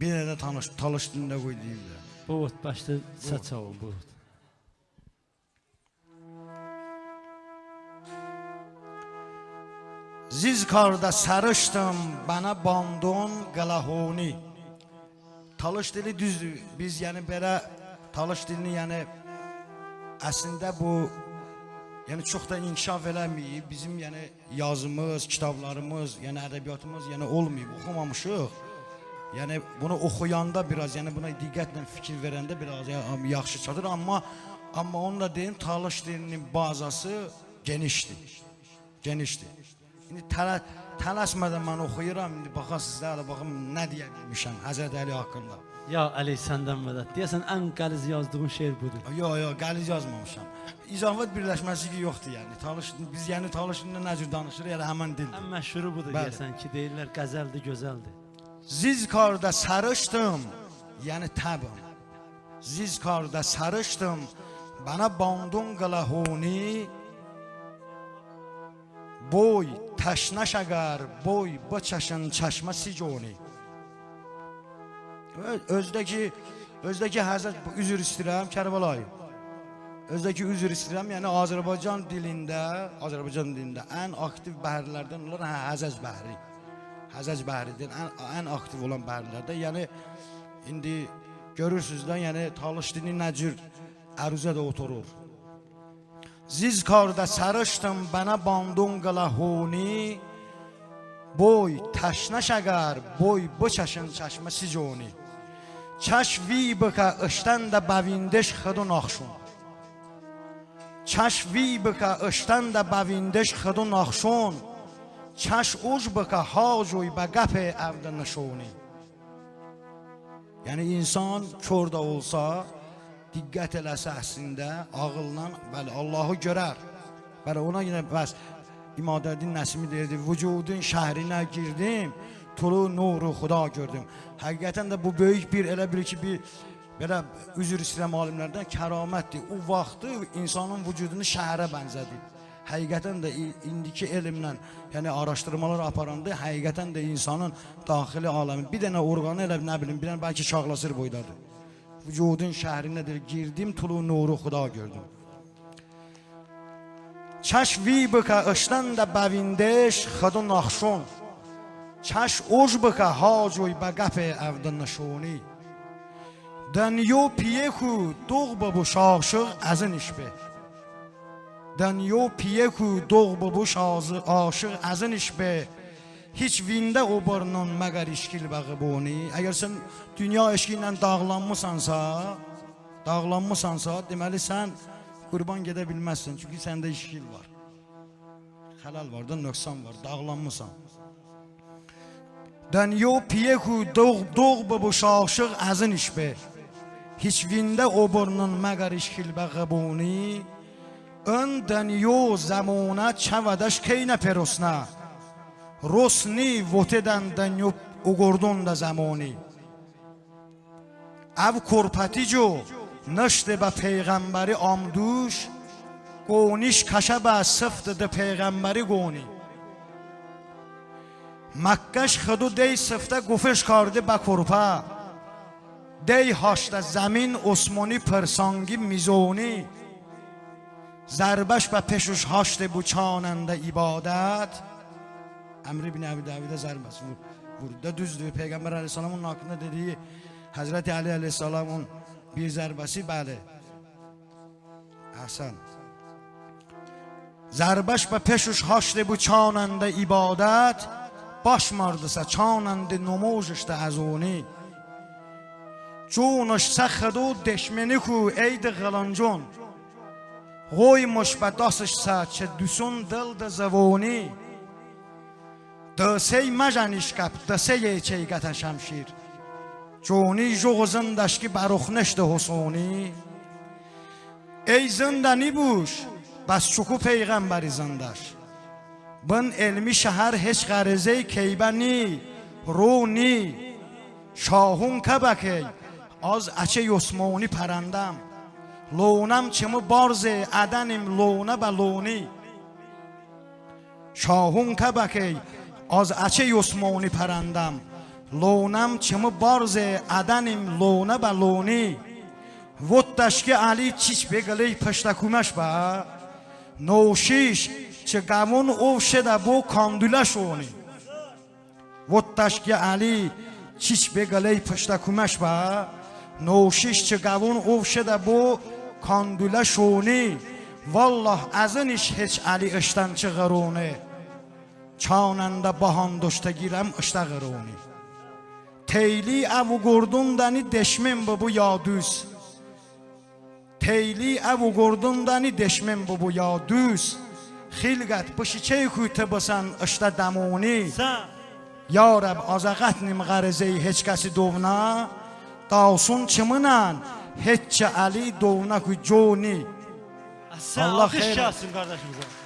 Bir de talış dilində qoy deyirlər. Buğut başta saçavun buğut. Zizkarda sarışdım bana bandon qalahoni. Talış dili düzdür. Biz yəni belə talış dilini yəni əslində bu yəni çox da inkişaf eləməyib. Bizim yəni yazımız, kitablarımız, yəni ədəbiyyatımız yəni olmayıb, oxumamışıq. Yəni bunu oxuyanda biraz, yəni buna diqqətlə fikir verəndə biraz yaxşı çatır, amma onu da deyim, talış dilinin bazası genişdir. Genişdir. İndi tələsmədən mən oxuyuram, indi baxın sizlərlə baxın nə deyə bilmişəm Həzrət Əli haqqında. Ya Ali səndən mədət. Deyəsən ən qəliz yazdığın şeir budur. Yox, qəliz yazmamışam. İzafət birləşməsi ki yoxdur yəni. Biz yəni talışında nə cür danışırıq, yəni həmən dildir. Ən məşhuru budur deyəsən ki, deyirlər qəzəldir, gözəldir. Zizkarda sarışdım, yəni təbim. Zizkarda sarışdım, bana bandun qalahoni. Boy taşnaş agar, boy bıçaşın çaşma siconi. Özdəki Həzrət, üzr istəyirəm Kərbəlayı. Özdəki üzr istəyirəm, yəni Azərbaycan dilində ən aktiv bəhərlərdən olan Həzəc bəhri. Həzəc bəhridir, ən aktiv olan bəhərlərdə. Yəni, indi görürsünüz də, yəni talış dili nə cür əruzə də oturur. Zizkarda sarışdım bana bandun qalahoni. Boy taşnaş agar, boy bıçaşın çaşma siconi. چشوی بکه اشتند باویندش خدو ناخشون چشوی بکه اشتند باویندش خدو ناخشون چش اوج بکه هاجوی به گپ evde نشونی. Yəni insan kör də olsa diqqət eləsə əslində ağılla bəli Allahı görər. Bəli ona yenə bəs İmadəddin Nəsimi deyirdi, vücudun şəhrinə girdim, tulu nuru xuda gördüm. Həqiqətən də bu böyük bir elə bir ki bir belə üzr istəyirəm alimlərdən kəramətdir. O vaxtı insanın vücudunu şəhərə bənzədir. Həqiqətən də indiki elmlə, yəni araşdırmalar aparanda həqiqətən də insanın daxili aləmi bir dənə orqanı elə nə bilim, bir dənə bəlkə şahlasır boydadır. Vücudun şəhrinədir, girdim tulu nuru xuda gördüm. چشوی بکه اشتند باویندش خدو ناخشون چش اوج بکه هاجوی به گپ evde نشونی دنیو پیه کو دوغ ببوش عاشق ازن işbe دنیو پیه کو دوغ ببوش عاشق ازن işbe hiç vində o burnun məgər işkil bəğiboni. Əgər sən dünya eşki ilə dağlanmısansa, deməli sən qurban gedə bilməzsən. Çünki səndə işkil var. Xəlal var da, nöqsan var, dağlanmısan. Dənyo piye ku doğ babuş aşıq əzin işbe hiç vində o burnun məgər işkil bəğiboni ön dənyo zəmuna çəvədəş keynə perosna Rosni voteden danyup ugordon da zamoni. Ev korpatico nışte ba peygamberi amduş Goniş kaşa ba sıftı da peygamberi goni. Makkaş xıdu dey sıfta gufeş kardı ba korpa Dey haşta zemin osmani persangi mizoni Zerbaş ba peşuş haşte bu çanende ibadet Əmr ibn Əbi Davidə zərbəsi vurdu. Düzdür, Peyğəmbər əleyhissalamın haqqında dediyi Həzrəti Əli əleyhissalamın bir zərbəsi, bəli. Əhsən. Zərbəş və peşuş haşdı bu çanəndə ibadət, başmardısa çanəndə nomojuşda əzoni. Cunuş səxədu deşmeni ku eydi qılancon, qoymuş və dasışsa çə düsün dıldı zəvoni. دسه مجنش کپ دسه چه گت شمشیر جونی جو زندش کی برخنشت حسونی ای زندانی بوش بس چکو پیغمبری زندش بن علمی شهر هیچ غرزه کیبنی رونی شاهون کبکی از اچه یسمونی پرندم لونم چمو بارز عدنیم لونه بلونی شاهون کبکی از اچه یسمونی پرندم لونم چمı barze adanim lona ba loni وطشکی علی چیچ بگلی پشتکومش با نوشیش چه گمون اوشه بو کاندولش اونی وطشکی علی چیچ بگلی پشتکومش با نوشیش چه گمون اوشه بو کاندولش اونی والله ازنش هیچ علی اشتن چه غرونه چاننده باهان داشته گیرم اشته غرونی تیلی او گردون دنی دشمن بو یادوز تیلی او گردون دنی دشمن بو یادوز خیلگت باشی چه کویته بسن اشته دمونی یا رب آزاقت نیم غرزه هیچ کسی دونا داوسون چمنن هیچ علی دونا که جونی Allah xeyir olsun kardeşimize.